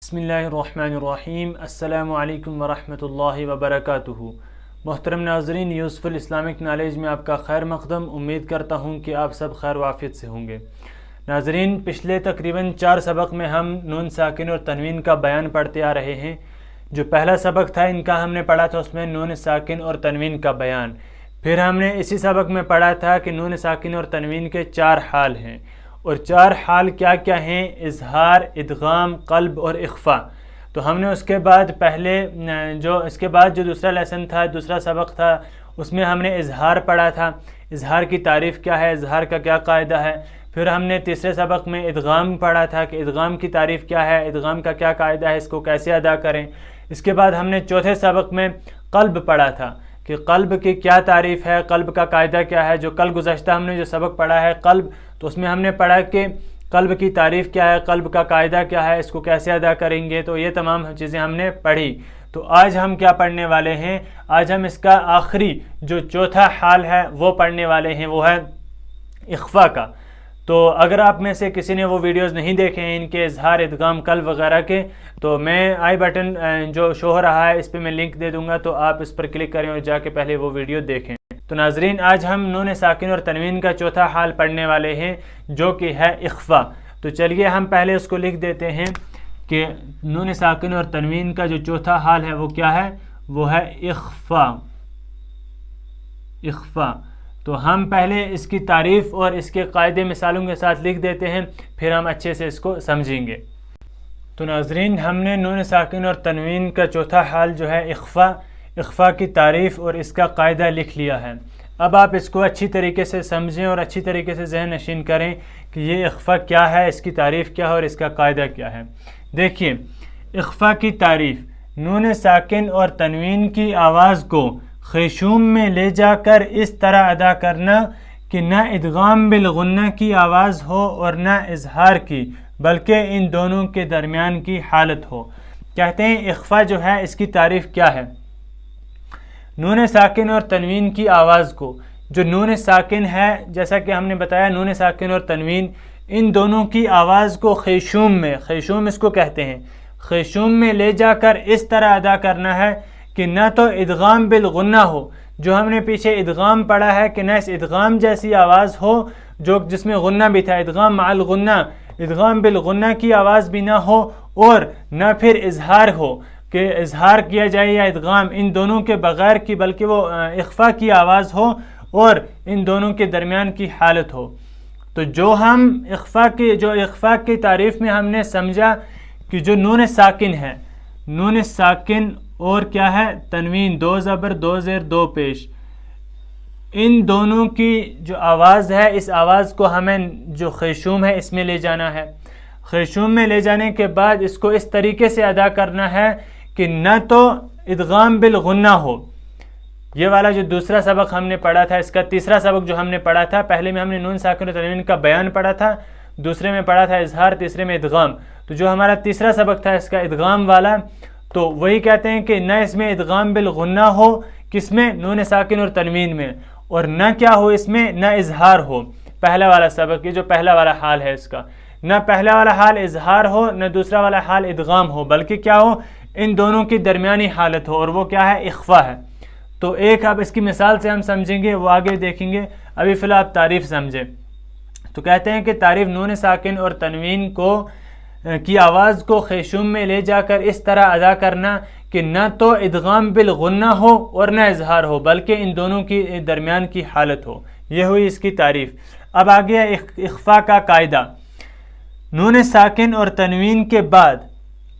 بسم اللہ الرحمن الرحیم۔ السلام علیکم ورحمۃ اللہ وبرکاتہ۔ محترم ناظرین، یوسفل اسلامک نالج میں آپ کا خیر مقدم۔ امید کرتا ہوں کہ آپ سب خیر وافیت سے ہوں گے۔ ناظرین، پچھلے تقریباً 4 سبق میں ہم نون ساکن اور تنوین کا بیان پڑھتے آ رہے ہیں۔ جو پہلا سبق تھا ان کا ہم نے پڑھا تھا، اس میں نون ساکن اور تنوین کا بیان۔ پھر ہم نے اسی سبق میں پڑھا تھا کہ نون ساکن اور تنوین کے 4 حال ہیں، اور 4 حال کیا کیا ہیں؟ اظہار، ادغام، قلب اور اخفا۔ تو ہم نے اس کے بعد جو دوسرا لیسن تھا، دوسرا سبق تھا، اس میں ہم نے اظہار پڑھا تھا۔ اظہار کی تعریف کیا ہے، اظہار کا کیا قاعدہ ہے۔ پھر ہم نے تیسرے سبق میں ادغام پڑھا تھا کہ ادغام کی تعریف کیا ہے، ادغام کا کیا قاعدہ ہے، اس کو کیسے ادا کریں۔ اس کے بعد ہم نے چوتھے سبق میں قلب پڑھا تھا کہ قلب کی کیا تعریف ہے، قلب کا قاعدہ کیا ہے۔ جو کل گزشتہ ہم نے جو سبق پڑھا ہے قلب، تو اس میں ہم نے پڑھا کہ قلب کی تعریف کیا ہے، قلب کا قاعدہ کیا ہے، اس کو کیسے ادا کریں گے۔ تو یہ تمام چیزیں ہم نے پڑھی۔ تو آج ہم کیا پڑھنے والے ہیں؟ آج ہم اس کا آخری جو چوتھا حال ہے وہ پڑھنے والے ہیں، وہ ہے اخفا کا۔ تو اگر آپ میں سے کسی نے وہ ویڈیوز نہیں دیکھے ہیں ان کے اظہار، ادغام، قلب وغیرہ کے، تو میں آئی بٹن جو شو ہو رہا ہے اس پہ میں لنک دے دوں گا، تو آپ اس پر کلک کریں اور جا کے پہلے وہ ویڈیو دیکھیں۔ تو ناظرین، آج ہم نون ساکن اور تنوین کا چوتھا حال پڑھنے والے ہیں، جو کہ ہے اخفا۔ تو چلیے ہم پہلے اس کو لکھ دیتے ہیں کہ نون ساکن اور تنوین کا جو چوتھا حال ہے وہ کیا ہے، وہ ہے اخفا۔ اخفا۔ تو ہم پہلے اس کی تعریف اور اس کے قاعدے مثالوں کے ساتھ لکھ دیتے ہیں، پھر ہم اچھے سے اس کو سمجھیں گے۔ تو ناظرین، ہم نے نون ساکن اور تنوین کا چوتھا حال جو ہے اخفا، اخفا کی تعریف اور اس کا قاعدہ لکھ لیا ہے۔ اب آپ اس کو اچھی طریقے سے سمجھیں اور اچھی طریقے سے ذہن نشین کریں کہ یہ اخفا کیا ہے، اس کی تعریف کیا ہے اور اس کا قاعدہ کیا ہے۔ دیکھیے، اخفا کی تعریف: نون ساکن اور تنوین کی آواز کو خیشوم میں لے جا کر اس طرح ادا کرنا کہ نہ ادغام بالغنہ کی آواز ہو اور نہ اظہار کی، بلکہ ان دونوں کے درمیان کی حالت ہو۔ کہتے ہیں اخفا جو ہے اس کی تعریف کیا ہے؟ نون ساکن اور تنوین کی آواز کو، جو نون ساکن ہے، جیسا کہ ہم نے بتایا نون ساکن اور تنوین، ان دونوں کی آواز کو خیشوم میں، خیشوم اس کو کہتے ہیں، خیشوم میں لے جا کر اس طرح ادا کرنا ہے کہ نہ تو ادغام بالغنہ ہو، جو ہم نے پیچھے ادغام پڑھا ہے کہ نہ اس ادغام جیسی آواز ہو جس میں غنہ بھی تھا، ادغام مع الغنہ، ادغام بالغنہ کی آواز بھی نہ ہو، اور نہ پھر اظہار ہو کہ اظہار کیا جائے یا ادغام، ان دونوں کے بغیر کی، بلکہ وہ اخفا کی آواز ہو اور ان دونوں کے درمیان کی حالت ہو۔ تو جو ہم اخفا کی تعریف میں ہم نے سمجھا کہ جو نون ساکن ہے، نون ساکن اور کیا ہے تنوین، 2 زبر 2 زیر 2 پیش، ان دونوں کی جو آواز ہے، اس آواز کو ہمیں جو خیشوم ہے اس میں لے جانا ہے۔ خیشوم میں لے جانے کے بعد اس کو اس طریقے سے ادا کرنا ہے کہ نہ تو ادغام بالغنہ ہو۔ یہ والا جو دوسرا سبق ہم نے پڑھا تھا، اس کا تیسرا سبق جو ہم نے پڑھا تھا، پہلے میں ہم نے نون ساکن و تنوین کا بیان پڑھا تھا، دوسرے میں پڑھا تھا اظہار، تیسرے میں ادغام۔ تو جو ہمارا تیسرا سبق تھا اس کا ادغام والا، تو وہی کہتے ہیں کہ نہ اس میں ادغام بالغنہ ہو، کس میں؟ نون ساکن اور تنوین میں، اور نہ کیا ہو اس میں؟ نہ اظہار ہو۔ پہلا والا سبق، یہ جو پہلا والا حال ہے اس کا، نہ پہلا والا حال اظہار ہو، نہ دوسرا والا حال ادغام ہو، بلکہ کیا ہو؟ ان دونوں کی درمیانی حالت ہو، اور وہ کیا ہے؟ اخفا ہے۔ تو ایک اب اس کی مثال سے ہم سمجھیں گے، وہ آگے دیکھیں گے، ابھی فی الحال آپ تعریف سمجھیں۔ تو کہتے ہیں کہ تعریف: نون ساکن اور تنوین کی آواز کو خیشوم میں لے جا کر اس طرح ادا کرنا کہ نہ تو ادغام بالغنہ ہو اور نہ اظہار ہو، بلکہ ان دونوں کی درمیان کی حالت ہو۔ یہ ہوئی اس کی تعریف۔ اب آگے اخفا کا قاعدہ: نون ساکن اور تنوین کے بعد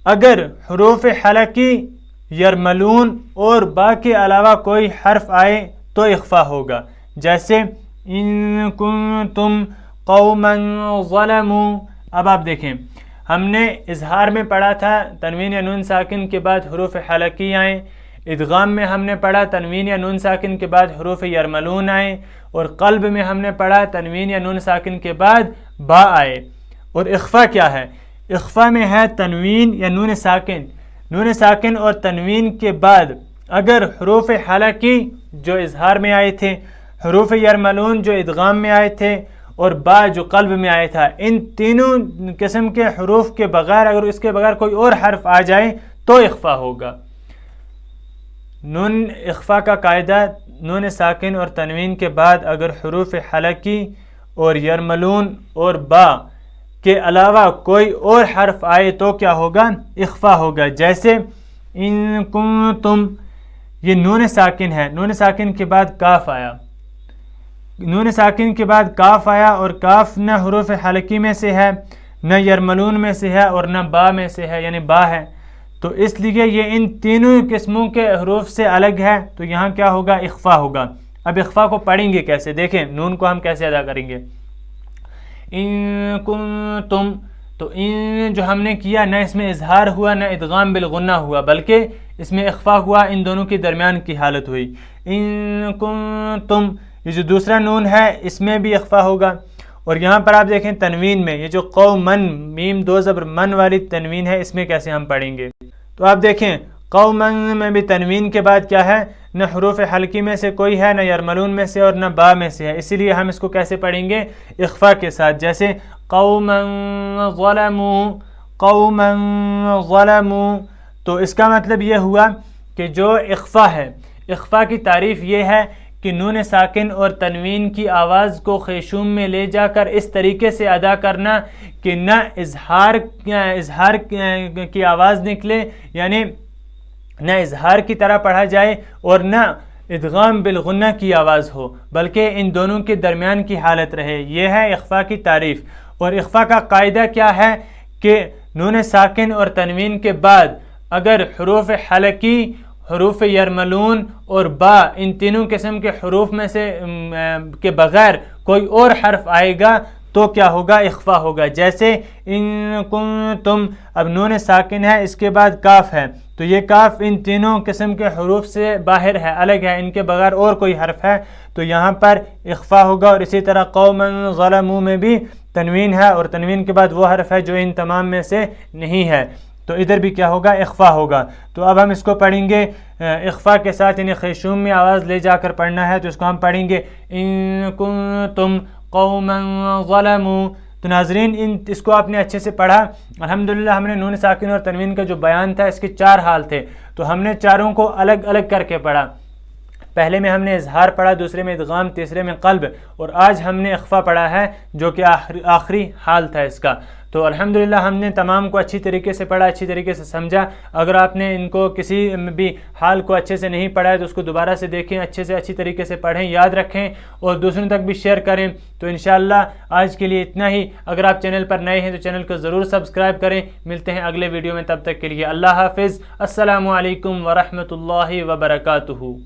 اگر حروف حلقی، یرملون اور با کے علاوہ کوئی حرف آئے تو اخفا ہوگا، جیسے ان کنتم قوما ظلموا۔ اب آپ دیکھیں، ہم نے اظہار میں پڑھا تھا تنوین یا نون ساکن کے بعد حروف حلقی آئیں، ادغام میں ہم نے پڑھا تنوین یا نون ساکن کے بعد حروف یرملون آئیں، اور قلب میں ہم نے پڑھا تنوین یا نون ساکن کے بعد با آئے۔ اور اخفا کیا ہے؟ اخفا میں ہے تنوین یا نون ساکن اور تنوین کے بعد اگر حروف حلقی جو اظہار میں آئے تھے، حروف یرملون جو ادغام میں آئے تھے، اور با جو قلب میں آیا تھا، ان تینوں قسم کے حروف کے بغیر اگر اس کے بغیر کوئی اور حرف آ جائے تو اخفا ہوگا۔ نون اخفا کا قاعدہ، نون ساکن اور تنوین کے بعد اگر حروف حلقی اور یرملون اور با کے علاوہ کوئی اور حرف آئے تو کیا ہوگا؟ اخفا ہوگا۔ جیسے ان کنتم، یہ نون ساکن ہے، نون ساکن کے بعد کاف آیا، نون ساکن کے بعد کاف آیا، اور کاف نہ حروف حلقی میں سے ہے، نہ یرملون میں سے ہے، اور نہ با میں سے ہے، یعنی با ہے، تو اس لیے یہ ان تینوں قسموں کے حروف سے الگ ہے، تو یہاں کیا ہوگا؟ اخفا ہوگا۔ اب اخفا کو پڑھیں گے کیسے؟ دیکھیں نون کو ہم کیسے ادا کریں گے۔ ان کنتم، تو ان جو ہم نے کیا، نہ اس میں اظہار ہوا نہ ادغام بالغنہ ہوا، بلکہ اس میں اخفا ہوا، ان دونوں کی درمیان کی حالت ہوئی۔ ان کنتم، یہ جو دوسرا نون ہے اس میں بھی اخفا ہوگا۔ اور یہاں پر آپ دیکھیں تنوین میں، یہ جو قومن میم دو زبر من والی تنوین ہے، اس میں کیسے ہم پڑھیں گے؟ تو آپ دیکھیں قومن میں بھی تنوین کے بعد کیا ہے؟ نہ حروف حلقی میں سے کوئی ہے، نہ یرملون میں سے، اور نہ با میں سے ہے، اسی لیے ہم اس کو کیسے پڑھیں گے؟ اخفا کے ساتھ۔ جیسے قوما ظلموا، قوما ظلموا، تو اس کا مطلب یہ ہوا کہ جو اخفا ہے، اخفا کی تعریف یہ ہے کہ نون ساکن اور تنوین کی آواز کو خیشوم میں لے جا کر اس طریقے سے ادا کرنا کہ نہ اظہار کی آواز نکلے، یعنی نہ اظہار کی طرح پڑھا جائے اور نہ ادغام بالغنہ کی آواز ہو، بلکہ ان دونوں کے درمیان کی حالت رہے۔ یہ ہے اخفا کی تعریف۔ اور اخفا کا قاعدہ کیا ہے کہ نون ساکن اور تنوین کے بعد اگر حروف حلقی، حروف یرملون اور با، ان تینوں قسم کے حروف میں سے کے بغیر کوئی اور حرف آئے گا تو کیا ہوگا؟ اخفا ہوگا۔ جیسے ان کنتم، اب نون ساکن ہے، اس کے بعد کاف ہے، تو یہ کاف ان تینوں قسم کے حروف سے باہر ہے، الگ ہے، ان کے بغیر اور کوئی حرف ہے تو یہاں پر اخفا ہوگا۔ اور اسی طرح قوما ظلموا میں بھی تنوین ہے، اور تنوین کے بعد وہ حرف ہے جو ان تمام میں سے نہیں ہے، تو ادھر بھی کیا ہوگا؟ اخفا ہوگا۔ تو اب ہم اس کو پڑھیں گے اخفا کے ساتھ، یعنی خیشوم میں آواز لے جا کر پڑھنا ہے، تو اس کو ہم پڑھیں گے ان کنتم قوما ظلموا۔ تو ناظرین اس کو آپ نے اچھے سے پڑھا۔ الحمدللہ ہم نے نون ساکن اور تنوین کا جو بیان تھا اس کے 4 حال تھے، تو ہم نے چاروں کو الگ الگ کر کے پڑھا۔ پہلے میں ہم نے اظہار پڑھا، دوسرے میں ادغام، تیسرے میں قلب، اور آج ہم نے اخفا پڑھا ہے جو کہ آخری حال تھا اس کا۔ تو الحمدللہ ہم نے تمام کو اچھی طریقے سے پڑھا، اچھی طریقے سے سمجھا۔ اگر آپ نے ان کو کسی بھی حال کو اچھے سے نہیں پڑھا ہے تو اس کو دوبارہ سے دیکھیں، اچھے سے اچھی طریقے سے پڑھیں، یاد رکھیں اور دوسروں تک بھی شیئر کریں۔ تو انشاءاللہ آج کے لیے اتنا ہی۔ اگر آپ چینل پر نئے ہیں تو چینل کو ضرور سبسکرائب کریں۔ ملتے ہیں اگلے ویڈیو میں، تب تک کے لیے اللہ حافظ۔ السلام علیکم ورحمۃ اللہ وبرکاتہ۔